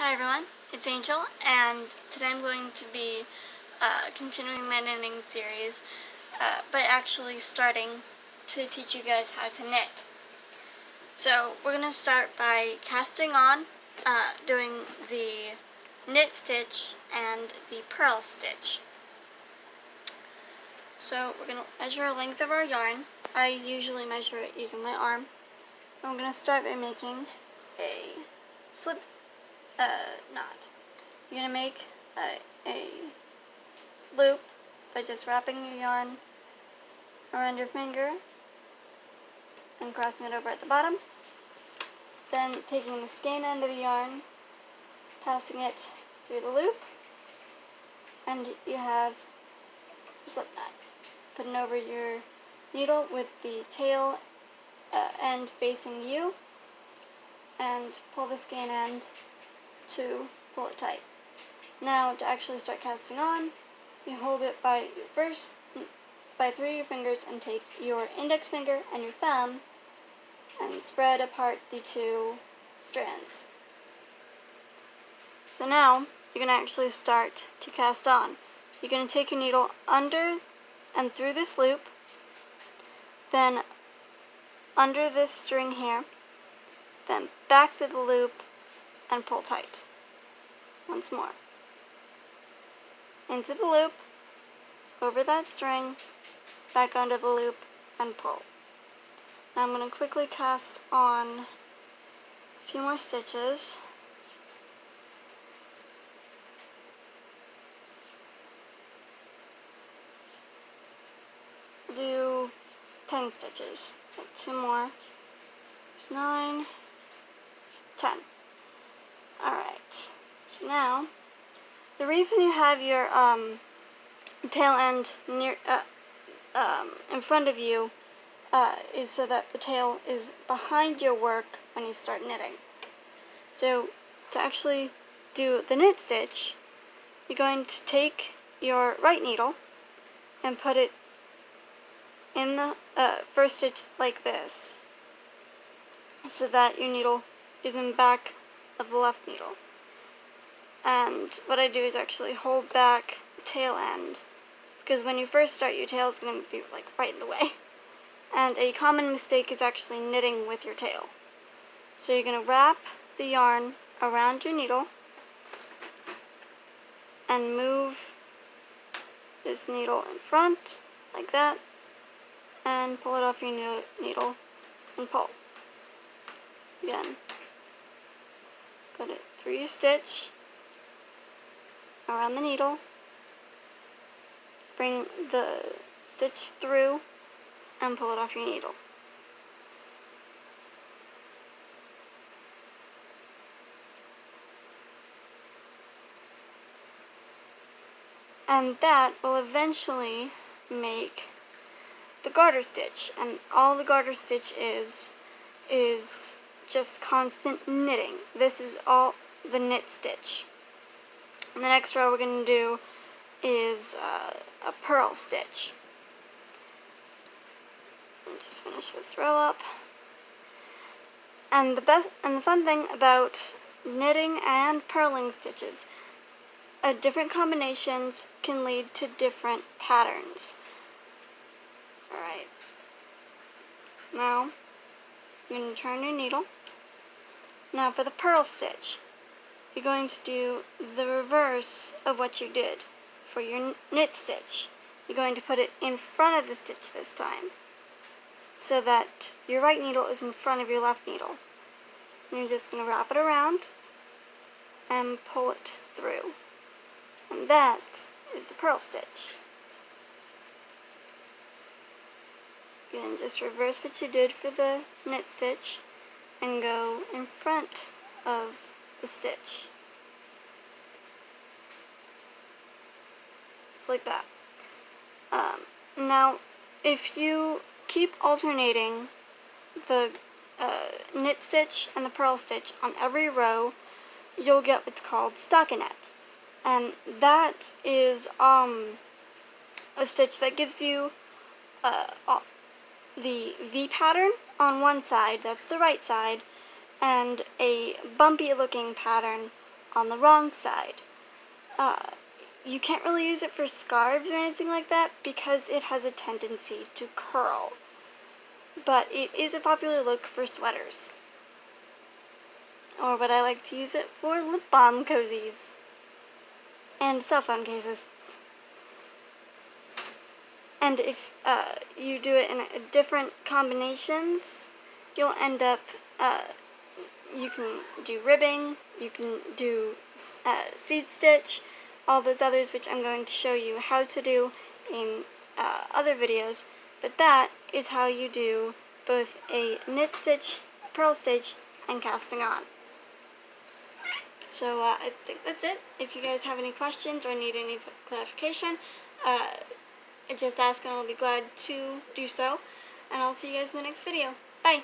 Hi everyone, it's Angel, and today I'm going to be continuing my knitting series, but actually starting to teach you guys how to knit. So we're going to start by casting on, doing the knit stitch and the purl stitch. So we're going to measure the length of our yarn. I usually measure it using my arm. I'm going to start by making a slip knot. You're going to make a loop by just wrapping your yarn around your finger and crossing it over at the bottom. Then taking the skein end of the yarn, passing it through the loop, and you have a slip knot. Putting over your needle with the tail end facing you, and pull the skein end to pull it tight. Now to actually start casting on, you hold it by three of your fingers and take your index finger and your thumb and spread apart the two strands. So now you're going to actually start to cast on. You're going to take your needle under and through this loop, then under this string here, then back through the loop and pull tight. Once more. Into the loop, over that string, back onto the loop, and pull. Now I'm going to quickly cast on a few more stitches. Do 10 stitches. Like 2 more. There's 9, 10. Alright, so now, the reason you have your tail end near in front of you is so that the tail is behind your work when you start knitting. So to actually do the knit stitch, you're going to take your right needle and put it in the first stitch like this, so that your needle is in back of the left needle. And what I do is actually hold back the tail end, because when you first start, your tail is going to be like right in the way. And a common mistake is actually knitting with your tail. So you're going to wrap the yarn around your needle and move this needle in front like that, and pull it off your needle and pull. Again, put it through your stitch around the needle, bring the stitch through, and pull it off your needle. And that will eventually make the garter stitch. And all the garter stitch is just constant knitting. This is all the knit stitch. And the next row we're going to do is a purl stitch. Just finish this row up. And the fun thing about knitting and purling stitches, different combinations can lead to different patterns. Alright. Now you're going to turn your needle. Now for the purl stitch, you're going to do the reverse of what you did for your knit stitch. You're going to put it in front of the stitch this time, so that your right needle is in front of your left needle. And you're just going to wrap it around and pull it through. And that is the purl stitch. You can just reverse what you did for the knit stitch and go in front of the stitch. Just like that. Now, if you keep alternating the knit stitch and the purl stitch on every row, you'll get what's called stockinette. And that is a stitch that gives you the V pattern on one side, that's the right side, and a bumpy looking pattern on the wrong side. You can't really use it for scarves or anything like that because it has a tendency to curl. But it is a popular look for sweaters. Or what I like to use it for, lip balm cozies. And cell phone cases. And if you do it in different combinations, you'll end up, you can do ribbing, you can do seed stitch, all those others which I'm going to show you how to do in other videos, but that is how you do both a knit stitch, purl stitch, and casting on. So I think that's it. If you guys have any questions or need any clarification, just ask and I'll be glad to do so. And I'll see you guys in the next video. Bye!